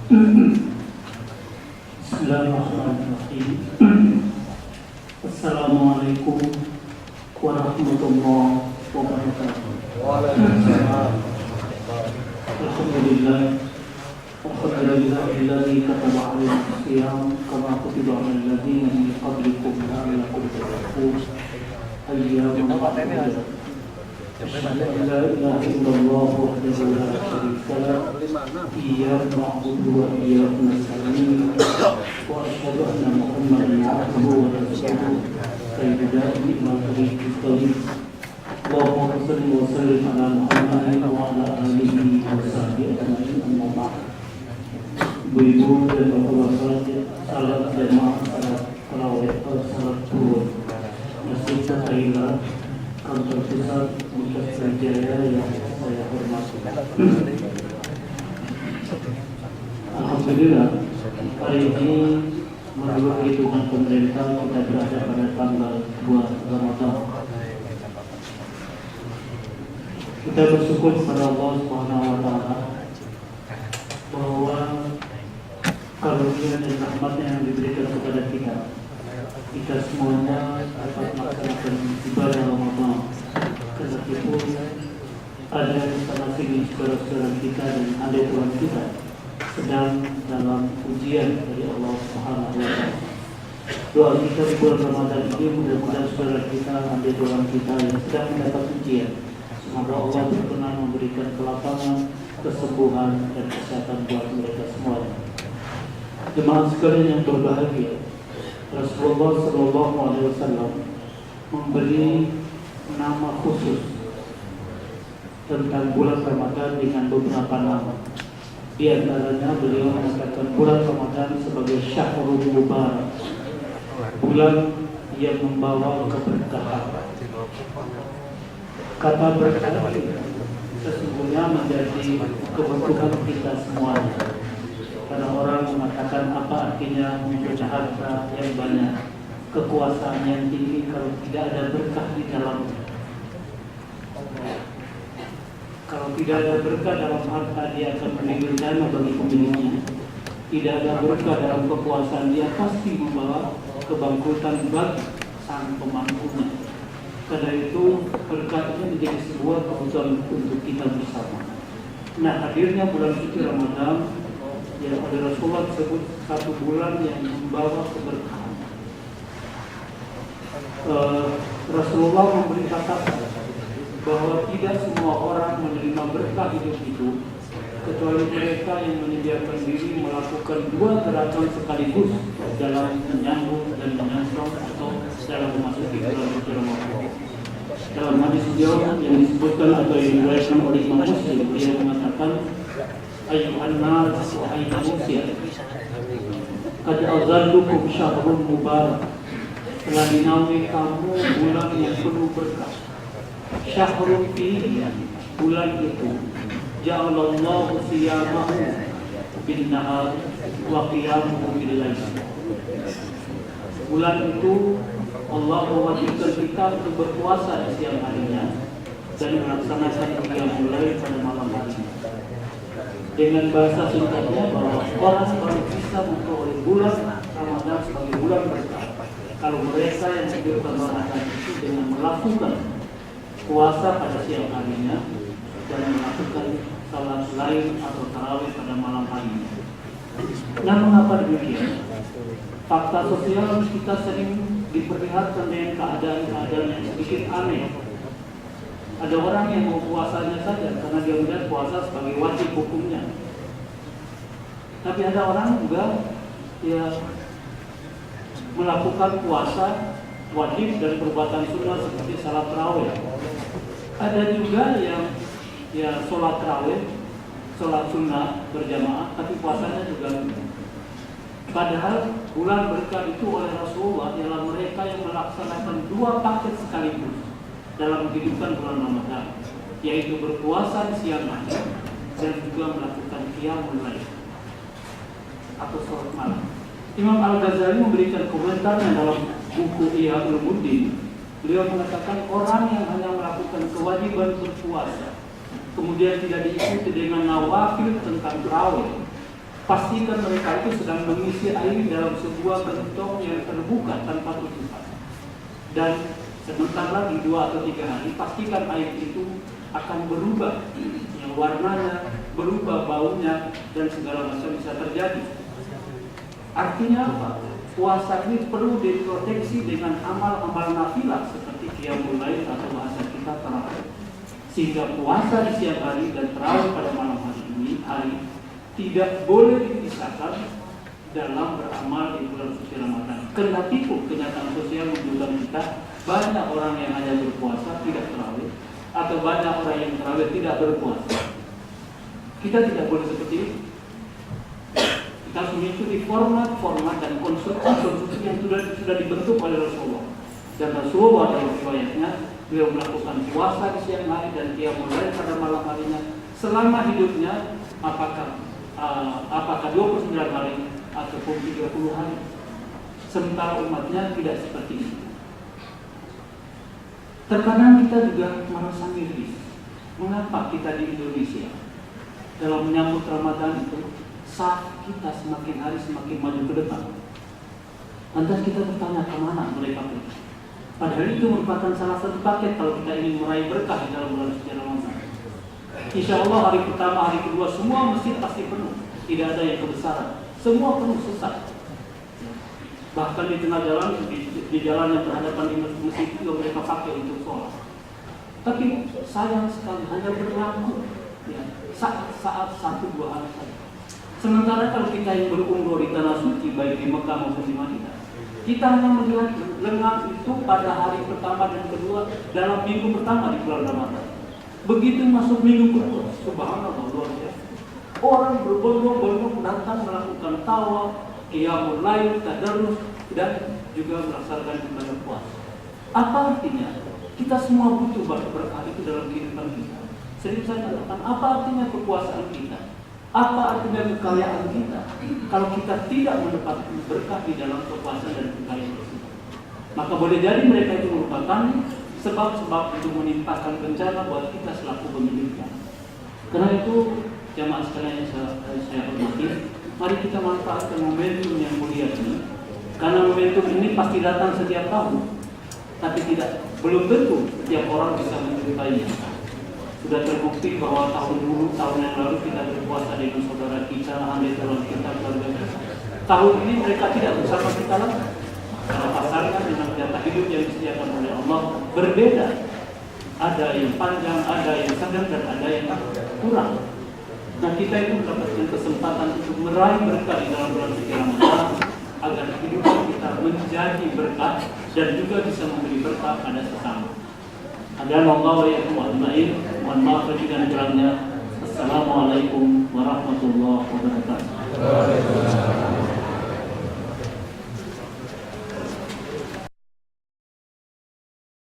Bismillahirrahmanirrahim. Assalamualaikum warahmatullahi wabarakatuh. Alhamdulillah. Alhamdulillahilladzi kataba 'alaina as-siyam kama kutiba 'alal ladzina min qablikum la'allakum tattaqun. Ayyaman ma'dudat. Asyhadu an la ilaha illallah wahdahu la syarika lah. Iyyaka na'budu wa iyyaka nasta'in. Wa asyhadu anna Muhammadan 'abduhu wa rasuluh. Sayyidina Muhammadin Allahumma shalli wa sallim ala Muhammadin wa ala alihi wa sahbihi ajma'in. Amma ba'd. Ibu-ibu dan bapak-bapak, salat jamaah, salat tarawih, salat zuhur, Masjid Tahira, Kantor Pusat Universitas Jaya yang saya hormati. Alhamdulillah, hari ini menurut hitungan pemerintah kita berada pada tanggal 2 Ramadan. Kita bersyukur kepada Allah Subhanahu wa Ta'ala bahwa karunia dan rahmatnya yang diberikan kepada kita semuanya dapat melaksanakan ibadah Ramadan. Meskipun ada salah sini saudara-saudara kita dan adik Tuhan kita sedang dalam ujian dari Allah Subhanahu wa Ta'ala. Doa kita di bulan Ramadan ini mudah-mudahan saudara kita, adik Tuhan kita yang sedang mendapat ujian, semoga Allah berkenan memberikan kelapangan, kesembuhan dan kesehatan buat mereka semuanya. Jemaah sekalian yang berbahagia, Rasulullah SAW memberi nama khusus tentang bulan Ramadan dengan beberapa nama. Di antaranya beliau mengatakan bulan Ramadan sebagai Syahrul Mubarak, bulan yang membawa keberkahan. Kata berkah sesungguhnya menjadi kebutuhan kita semuanya. Karena orang mengatakan apa artinya mempunyai harta yang banyak, kekuasaan yang tinggi kalau tidak ada berkah di dalamnya. Kalau tidak ada berkah dalam harta, dia akan mengambil dana bagi pemiliknya. Tidak ada berkah dalam kekuasaan, dia pasti membawa kebangkrutan bagi sang pemangkunya. Karena itu berkah ini menjadi sebuah kebutuhan untuk kita bersama. Nah, hadirnya bulan suci Ramadan yang oleh Rasulullah disebut satu bulan yang membawa keberkahan. Rasulullah memberi catatan bahwa tidak semua orang menerima berkah hidup itu kecuali mereka yang menyediakan diri melakukan dua gerakan sekaligus dalam menyambut dan menyangsang atau dalam memasuki bulan suci Ramadan. Dalam hadis beliau yang disebutkan atau yang diriwayatkan oleh Imam Muslim, dia mengatakan, Ayyuhan nas wahai manusia, qad azallukum syahrun mubarak, telah dinaungi kamu bulan yang penuh berkah. Syahrun fihi, bulan itu ja'alallahu siyamahu bin nahar wa qiyamuhu bil lail. Bulan itu Allah mewajibkan kita untuk berpuasa di siang harinya dan melaksanakan qiyamul lail pada malam harinya. Dengan bahasa singkatnya bahwa orang baru bisa memperoleh bulan Ramadan sebagai bulan berkah kalau mereka yang menghidupkan Ramadan itu dengan melakukan puasa pada siang harinya dan melakukan salat lain atau tarawih pada malam harinya. Nah, mengapa demikian? Fakta sosial kita sering diperlihatkan dengan keadaan-keadaan yang sedikit aneh. Ada orang yang mau puasanya saja karena dia melihat puasa sebagai wajib hukumnya. Tapi ada orang juga melakukan puasa wajib dan perbuatan sunnah seperti salat tarawih. Ada juga yang sholat tarawih, sholat sunnah berjamaah, tapi puasanya juga. Padahal bulan berkah itu oleh Rasulullah ialah mereka yang melaksanakan dua paket sekaligus dalam menghidupkan bulan Ramadan, yaitu berpuasa di siang hari dan juga melakukan qiyamul lail atau sholat malam. Imam Al-Ghazali memberikan komentarnya dalam buku Ihya Ulumuddin. Beliau mengatakan orang yang hanya melakukan kewajiban berpuasa kemudian tidak diikuti dengan nawafil tentang tarawih, pastikan mereka itu sedang mengisi air dalam sebuah gentong yang terbuka tanpa tutupan. Dan sebentar lagi 2 atau 3 hari, pastikan air itu akan berubah, yang warnanya berubah, baunya, dan segala macam bisa terjadi. Artinya apa? Puasa ini perlu diproteksi dengan amal-amal nafilah seperti qiyamul lail atau bahasa kita tarawih. Sehingga puasa di siang hari dan tarawih pada malam hari tidak boleh dipisahkan dalam beramal di bulan suci Ramadan. Kendati pun kenyataan sosial menunjukkan kita banyak orang yang hanya berpuasa tidak tarawih, atau banyak orang yang tarawih tidak berpuasa. Kita tidak boleh seperti itu. Kita harus mengikuti format dan konstruksi yang sudah dibentuk oleh Rasulullah. Dan Rasulullah dalam riwayatnya, beliau melakukan puasa di siang hari dan dia mulai pada malam harinya selama hidupnya, apakah 29 hari ataupun 30 hari. Sementara umatnya tidak seperti itu. Terkadang kita juga merasa miris. Mengapa kita di Indonesia dalam menyambut Ramadan itu saf kita semakin hari semakin maju ke depan? Lantas kita bertanya kemana mereka pergi? Padahal itu merupakan salah satu paket kalau kita ingin meraih berkah di dalam bulan suci Ramadan. Insya Allah hari pertama, hari kedua semua masjid pasti penuh, tidak ada yang kebesaran, semua penuh sesak. Bahkan di tengah jalan, di jalan yang berhadapan di masjid itu mereka pakai untuk sholat. Tapi sayang sekali hanya berlaku saat 1-2 hari saja. Sementara kalau kita yang berumroh di tanah suci baik di Mekah maupun di Madinah, kita hanya melihat lengan itu pada hari pertama dan kedua dalam minggu pertama di bulan Ramadan. Begitu masuk minggu kedua, subhanallah luar biasa. Orang berbondong-bondong datang melakukan tawaf, qiyamul lail, tadarrus, dan juga melaksanakan ibadah puasa. Apa artinya? Kita semua butuh berkah itu dalam kehidupan kita. Sering saya katakan, apa artinya kekuasaan kita? Apa artinya kekayaan kita kalau kita tidak mendapatkan berkah di dalam kekuasaan dan kekayaan tersebut? Maka boleh jadi mereka itu merupakan sebab-sebab untuk menimpakan bencana buat kita selaku pemiliknya. Karena itu jamaah sekalian yang saya hormati, mari kita manfaatkan momentum yang mulia ini. Karena momentum ini pasti datang setiap tahun, tapi belum tentu setiap orang bisa menjumpainya. Sudah terbukti bahwa tahun yang lalu kita berpuasa dengan saudara kita, ahli dalam kita keluarga kita. Tahun ini mereka tidak bersama kita lagi. Karena pasalnya dengan jatah hidup yang disediakan oleh Allah berbeda. Ada yang panjang, ada yang sedang, dan ada yang kurang. Nah, kita itu mendapatkan kesempatan untuk meraih berkah di dalam bulan suci Ramadan agar kehidupan kita menjadi berkah dan juga bisa memberi berkah pada sesama. Ada Allah wa yakum ajmain. Mohon maaf dan kurangnya. Assalamualaikum warahmatullahi wabarakatuh.